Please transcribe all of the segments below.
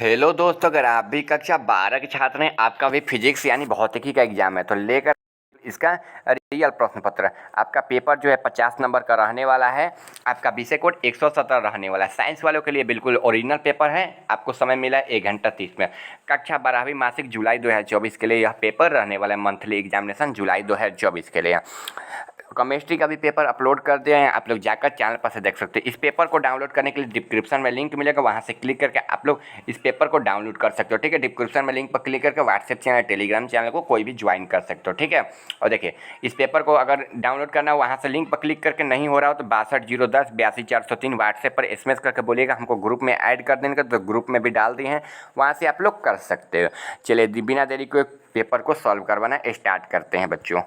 Hello दोस्तों, अगर आप भी कक्षा 12 के छात्र हैं, आपका भी फिजिक्स यानी भौतिकी का एग्जाम है तो लेकर इसका रियल प्रश्न पत्र। आपका पेपर जो है 50 नंबर का रहने वाला है। आपका विषय कोड 117 रहने वाला है। साइंस वालों के लिए बिल्कुल ओरिजिनल पेपर है। आपको समय मिला है 1 घंटा 30 मिनट। कक्षा 12वीं मासिक जुलाई 2024 के लिए यह पेपर रहने वाला है। मंथली एग्जामिनेशन जुलाई 2024 के लिए। केमिस्ट्री का भी पेपर अपलोड कर दिया है, आप लोग जाकर चैनल पर से देख सकते हैं। इस पेपर को डाउनलोड करने के लिए डिस्क्रिप्शन में लिंक मिलेगा, वहाँ से क्लिक करके आप लोग इस पेपर को डाउनलोड कर सकते हो। ठीक है, डिस्क्रिप्शन में लिंक पर क्लिक करके व्हाट्सएप चैनल, टेलीग्राम चैनल को कोई भी ज्वाइन कर सकते हो। ठीक है, और देखिए इस पेपर को अगर डाउनलोड करना हो, वहाँ से लिंक पर क्लिक करके नहीं हो रहा हो तो 62 010 82 403 व्हाट्सएप पर SMS करके बोलिएगा, हमको ग्रुप में ऐड कर देने का, तो ग्रुप में भी डाल दिए हैं, वहाँ से आप लोग कर सकते हो। चलिए बिना देरी को पेपर को सॉल्व करवाना स्टार्ट करते हैं बच्चों।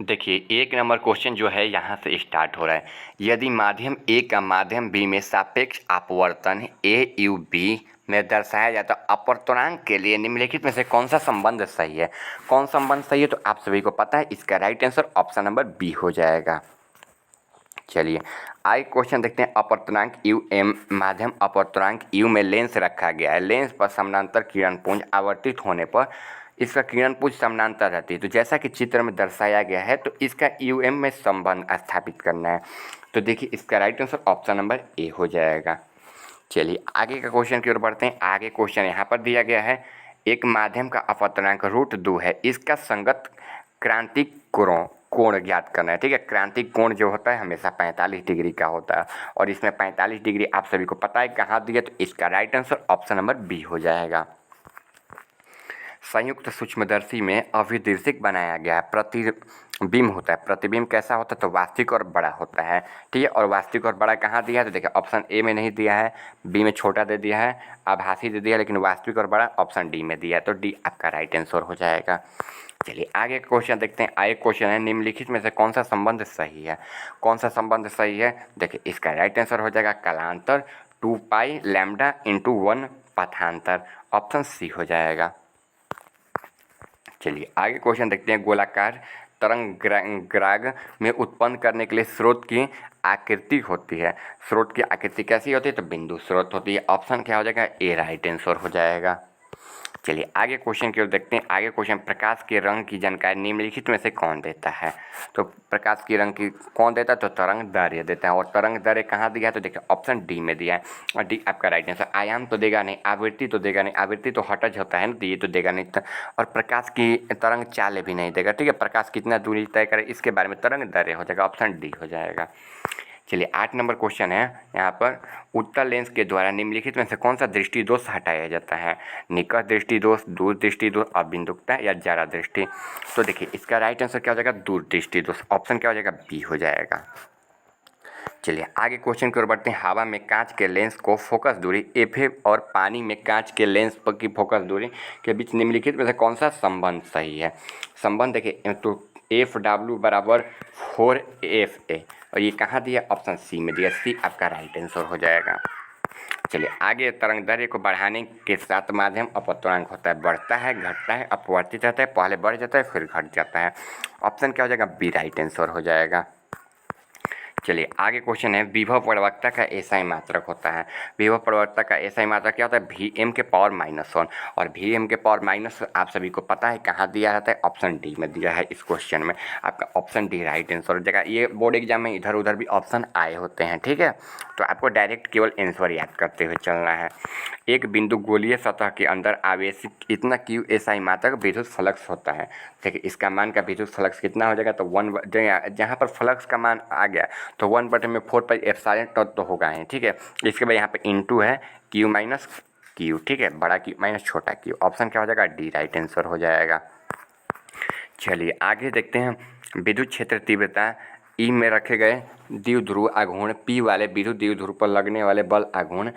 देखिए 1 नंबर क्वेश्चन जो है यहाँ से स्टार्ट हो रहा है। यदि माध्यम ए का माध्यम बी में सापेक्ष अपवर्तन ए यू बी में दर्शाया जाता है, अपवर्तनांक के लिए निम्नलिखित में से कौन सा संबंध सही है? कौन संबंध सही है तो आप सभी को पता है, इसका right answer option number B हो जाएगा। चलिए आगे क्वेश्चन देखते हैं। अपवर्तनांक यू एम, माध्यम अपवर्तनांक यू में लेंस रखा गया है। लेंस पर समानांतर किरण पुंज आवर्तित होने पर इसका किरण पुंज समानांतर रहती है। तो जैसा कि चित्र में दर्शाया गया है, तो इसका यू एम में संबंध स्थापित करना है। तो देखिए इसका right answer option number A हो जाएगा। चलिए आगे का क्वेश्चन की ओर बढ़ते हैं। आगे क्वेश्चन यहाँ पर दिया गया है, एक माध्यम का अपवर्तनांक √2 है, इसका संगत क्रांतिक कोण ज्ञात करना है। ठीक है, क्रांतिक कोण जो होता है हमेशा 45 डिग्री का होता है, और इसमें 45 डिग्री आप सभी को पता है कहाँ दिया, तो इसका right answer option number B हो जाएगा। संयुक्त सूक्ष्मदर्शी में अभिदृश्यक बनाया गया है। प्रतिबिंब होता है, प्रतिबिंब कैसा होता है तो वास्तविक और बड़ा होता है। ठीक है, और वास्तविक और बड़ा कहाँ दिया है तो देखिए ऑप्शन ए में नहीं दिया है, बी में छोटा दे दिया है, आभासी दे दिया है, लेकिन वास्तविक और बड़ा ऑप्शन डी में दिया है, तो डी आपका राइट आंसर हो जाएगा। चलिए आगे क्वेश्चन देखते हैं। आगे क्वेश्चन है, निम्नलिखित में से कौन सा संबंध सही है? कौन सा संबंध सही है? देखिए इसका राइट आंसर हो जाएगा कालांतर 2π लैम्डा इंटू 1 पथांतर, ऑप्शन सी हो जाएगा। चलिए आगे क्वेश्चन देखते हैं। गोलाकार तरंग ग्राग में उत्पन्न करने के लिए स्रोत की आकृति होती है। स्रोत की आकृति कैसी होती है तो बिंदु स्रोत होती है। ऑप्शन क्या हो जाएगा? ए राइट आंसर हो जाएगा। चलिए आगे क्वेश्चन की ओर देखते हैं। आगे क्वेश्चन, प्रकाश के रंग की जानकारी निम्नलिखित में से कौन देता है? तो प्रकाश की रंग की कौन देता है तो तरंग दैर्घ्य देता है, और तरंग दैर्घ्य कहाँ दिया है तो देखिए ऑप्शन डी में दिया है, और डी आपका राइट आंसर। आयाम तो देगा नहीं, आवृत्ति तो देगा नहीं, आवृत्ति तो हटज होता है ना, तो ये तो देगा नहीं, और प्रकाश की तरंग चाल भी नहीं देगा। ठीक है, प्रकाश कितना दूरी तय करे इसके बारे में तरंग दैर्घ्य हो जाएगा, ऑप्शन डी हो जाएगा। चलिए 8 नंबर क्वेश्चन है यहाँ पर, उत्तल लेंस के द्वारा निम्नलिखित में से कौन सा दृष्टि दोष हटाया जाता है? निकट दृष्टि दोष, दूर दृष्टि दोष, अबिंदुकता या जरा दृष्टि। तो देखिए इसका राइट आंसर क्या हो जाएगा? दूर दृष्टि दोष, ऑप्शन क्या हो जाएगा? बी हो जाएगा। चलिए आगे क्वेश्चन की ओर बढ़ते हैं। हवा में कांच के लेंस को फोकस दूरी एफ और पानी में कांच के लेंस पर की फोकस दूरी के बीच निम्नलिखित में से कौन सा संबंध सही है? संबंध देखिए तो FW बराबर 4FA, और ये कहाँ दिया? ऑप्शन सी में दिया, सी आपका राइट आंसर हो जाएगा। चलिए आगे, तरंग दैर्घ्य को बढ़ाने के साथ माध्यम अपवर्तनांक होता है, बढ़ता है, घटता है, अपवर्तित रहता है, पहले बढ़ जाता है फिर घट जाता है, ऑप्शन क्या हो जाएगा? बी राइट आंसर हो जाएगा। चलिए आगे क्वेश्चन है, विभव प्रवक्ता का एसआई मात्रक होता है। विभव प्रवक्ता का एसआई मात्रक क्या होता है? Vm के पावर -1, और Vm के पावर माइनस आप सभी को पता है कहाँ दिया जाता है? ऑप्शन डी में दिया है। इस क्वेश्चन में आपका ऑप्शन डी राइट आंसर हो जाएगा। ये बोर्ड एग्जाम में इधर उधर भी ऑप्शन आए होते हैं, ठीक है, तो आपको डायरेक्ट केवल आंसर याद करते हुए चलना है। एक बिंदु गोलीय सतह के अंदर आवेशित इतना क्यू एसआई मात्रक विद्युत फ्लक्स होता है। देखिए इसका मान का विद्युत फ्लक्स कितना हो जाएगा तो 1, जहाँ पर फ्लक्स का मान आ गया तो 1/4πε तो होगा ही। ठीक है, इसके बाद यहाँ पे इंटू है क्यू माइनस क्यू। ठीक है, बड़ा क्यू माइनस छोटा क्यू, ऑप्शन क्या हो जाएगा? डी राइट आंसर हो जाएगा। चलिए आगे देखते हैं। विद्युत क्षेत्र तीव्रता ई में रखे गए द्विध्रुव आघूर्ण पी वाले विद्युत द्विध्रुव पर लगने वाले बल आघूर्ण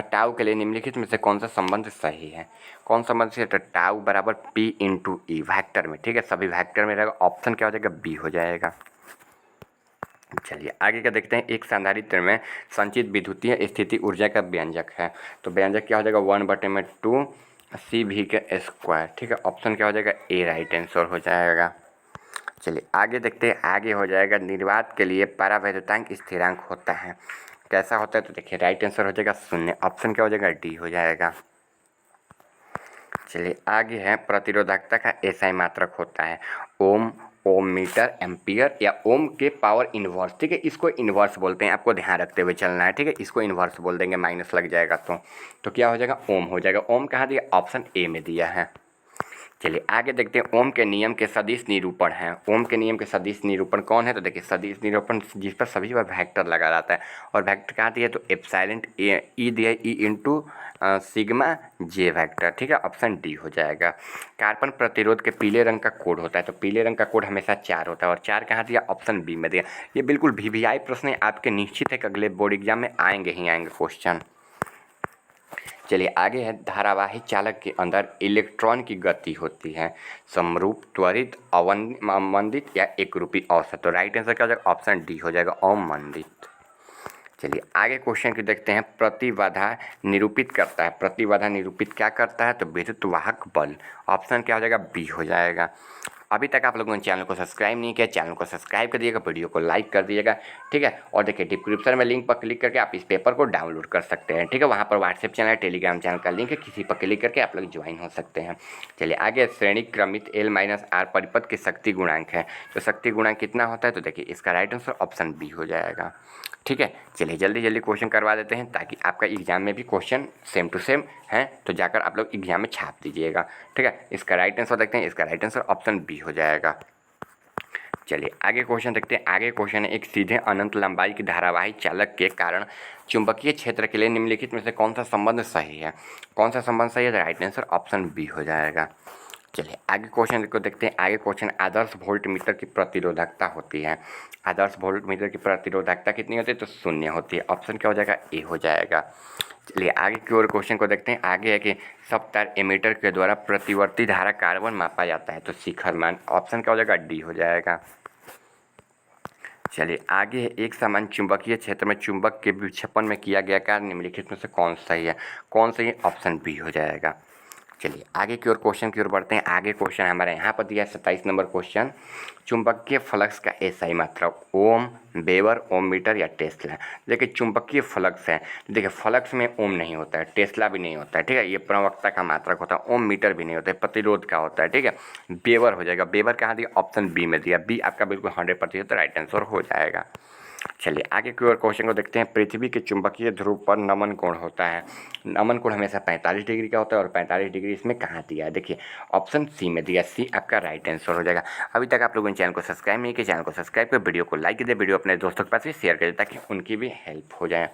टाउ के लिए निम्नलिखित में से कौन सा संबंध सही है? कौन संबंध से? तो टाउ बराबर पी इंटू ई वैक्टर में। ठीक है, सभी वैक्टर में रहेगा, ऑप्शन क्या हो जाएगा? बी हो जाएगा। चलिए आगे का देखते हैं। एक संधारित्र में संचित विद्युतीय स्थिति ऊर्जा का व्यंजक है, तो व्यंजक क्या हो जाएगा? 1/2 CV के स्क्वायर। ठीक है, ऑप्शन क्या हो जाएगा? ए राइट आंसर हो जाएगा। चलिए आगे देखते हैं। आगे हो जाएगा, निर्वात के लिए परावैद्युतांक स्थिरांक होता है। कैसा होता है, तो देखिए राइट आंसर हो जाएगा शून्य। ऑप्शन क्या हो जाएगा, डी हो जाएगा। चलिए आगे है, प्रतिरोधकता का एसआई मात्रक होता है ओम, ओम मीटर, एम्पियर या ओम के पावर इनवर्स। ठीक है, इसको इनवर्स बोलते हैं, आपको ध्यान रखते हुए चलना है। ठीक है, इसको इनवर्स बोल देंगे, माइनस लग जाएगा तो क्या हो जाएगा, ओम हो जाएगा। ओम कहाँ दिया, ऑप्शन ए में दिया है। चलिए आगे देखते हैं, ओम के नियम के सदिश निरूपण हैं। ओम के नियम के सदिश निरूपण कौन है, तो देखिए सदिश निरूपण जिस पर सभी पर वेक्टर लगा रहता है, और वेक्टर कहाँ दिया, तो एप्सिलॉन ई दिया, ई इंटू सिग्मा जे वेक्टर। ठीक है, ऑप्शन डी हो जाएगा। कार्बन प्रतिरोध के पीले रंग का कोड होता है, तो पीले रंग का कोड हमेशा 4 होता है, और 4 कहाँ दिया, ऑप्शन बी में दिया। ये बिल्कुल वीवीआई प्रश्न है, आपके निश्चित है कि अगले बोर्ड एग्जाम में आएंगे ही आएंगे क्वेश्चन। चलिए आगे है, धारावाही चालक के अंदर इलेक्ट्रॉन की गति होती है समरूप, त्वरित, अवमंदित या एकरूपी औसत। तो राइट आंसर क्या हो जाएगा, ऑप्शन डी हो जाएगा, अवमंदित। चलिए आगे क्वेश्चन की देखते हैं, प्रतिबाधा निरूपित करता है। प्रतिबाधा निरूपित क्या करता है, तो विद्युत वाहक बल। ऑप्शन क्या हो जाएगा, बी हो जाएगा। अभी तक आप लोगों ने चैनल को सब्सक्राइब नहीं किया, चैनल को सब्सक्राइब कर दीजिएगा, वीडियो को लाइक कर दीजिएगा। ठीक है, और देखिए डिस्क्रिप्शन में लिंक पर क्लिक करके आप इस पेपर को डाउनलोड कर सकते हैं। ठीक है, वहाँ पर व्हाट्सएप चैनल, टेलीग्राम चैनल का लिंक है, किसी पर क्लिक करके आप लोग ज्वाइन हो सकते हैं। चलिए आगे, श्रेणी क्रमित एल माइनस आर परिपथ की शक्ति गुणांक है, तो शक्ति गुणांक कितना होता है, तो देखिए इसका राइट आंसर ऑप्शन बी हो जाएगा। ठीक है, चलिए जल्दी जल्दी क्वेश्चन करवा देते हैं, ताकि आपका एग्जाम में भी क्वेश्चन सेम टू सेम है, तो जाकर आप लोग एग्जाम में छाप दीजिएगा। ठीक है, इसका राइट आंसर देखते हैं, इसका राइट आंसर ऑप्शन बी हो जाएगा। चलिए आगे क्वेश्चन देखते हैं। आगे क्वेश्चन है, एक सीधे अनंत लंबाई की धारावाही चालक के कारण चुंबकीय क्षेत्र के लिए निम्नलिखित में से कौन सा संबंध सही है। कौन सा संबंध सही है, तो राइट आंसर ऑप्शन बी हो जाएगा। चलिए आगे क्वेश्चन को देखते हैं। आगे क्वेश्चन, आदर्श वोल्ट मीटर की प्रतिरोधकता होती है। आदर्श वोल्ट मीटर की प्रतिरोधकता कितनी होती है, तो 0 होती है। ऑप्शन क्या हो जाएगा, ए हो जाएगा। चलिए आगे की ओर क्वेश्चन को देखते हैं। आगे है कि सब तार एमीटर के द्वारा प्रतिवर्ती धारा कार्बन मापा जाता है, तो शिखर मान। ऑप्शन क्या हो जाएगा, डी हो जाएगा। चलिए आगे है, एक समान चुंबकीय क्षेत्र में चुंबक के विक्षेपण में किया गया कार्य निम्नलिखित में से कौन सही है। कौन सही है, ऑप्शन बी हो जाएगा। चलिए आगे की ओर क्वेश्चन की ओर बढ़ते हैं। आगे क्वेश्चन हमारे यहाँ पर दिया है 27 नंबर क्वेश्चन, चुंबकीय फ्लक्स का एसआई मात्रक ओम, वेबर, ओम मीटर या टेस्ला। देखिए चुंबकीय फ्लक्स है, देखिए फ्लक्स में ओम नहीं होता है, टेस्ला भी नहीं होता है। ठीक है, ये प्रवक्ता का मात्रक होता है, ओम मीटर भी नहीं होता है, प्रतिरोध का होता है। ठीक है, वेबर हो जाएगा। वेबर कहाँ दिया, ऑप्शन बी में दिया, बी आपका बिल्कुल 100% राइट आंसर हो जाएगा। चलिए आगे की ओर क्वेश्चन को देखते हैं। पृथ्वी के चुंबकीय ध्रुव पर नमन कोण होता है। नमन कोण हमेशा 45 डिग्री का होता है, और 45 डिग्री इसमें कहाँ दिया है, देखिए ऑप्शन सी में दिया, सी आपका राइट आंसर हो जाएगा। अभी तक आप लोगों ने चैनल को सब्सक्राइब नहीं किया, चैनल को सब्सक्राइब कर वीडियो को लाइक दे, वीडियो अपने दोस्तों के पास भी शेयर करें, ताकि उनकी भी हेल्प हो जाए।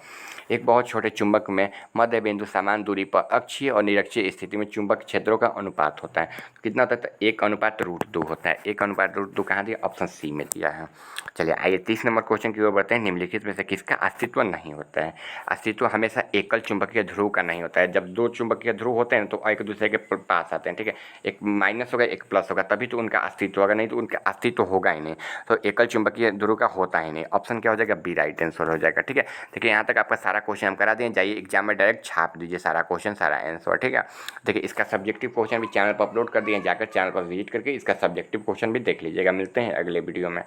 एक बहुत छोटे चुंबक में मध्य बिंदु समान दूरी पर अक्षीय और निरक्षीय स्थिति में चुंबक क्षेत्रों का अनुपात होता है, कितना होता है, तो 1:√2 होता है। 1:√2 कहाँ दिया, ऑप्शन सी में दिया है। चलिए आइए 30 नंबर क्वेश्चन की ओर बढ़ते हैं। निम्नलिखित में से किसका अस्तित्व नहीं होता है। अस्तित्व हमेशा एकल चुंबकीय ध्रुव का नहीं होता है। जब दो चुंबकीय ध्रुव होते हैं तो एक दूसरे के पास आते हैं। ठीक है, एक माइनस होगा, एक प्लस होगा, तभी तो उनका अस्तित्व होगा, नहीं तो उनका अस्तित्व होगा ही नहीं। तो एकल चुंबकीय ध्रुव का होता ही नहीं। ऑप्शन क्या हो जाएगा, बी राइट आंसर हो जाएगा। ठीक है, देखिए यहाँ तक आपका सारा क्वेश्चन हम करा दिए, जाइए एग्जाम में डायरेक्ट छाप दीजिए सारा क्वेश्चन, सारा आंसर। ठीक है, देखिए इसका सब्जेक्टिव क्वेश्चन भी चैनल पर अपलोड कर दिए, जाकर चैनल पर विजिट करके इसका सब्जेक्टिव क्वेश्चन भी देख लीजिएगा। मिलते हैं अगले वीडियो में।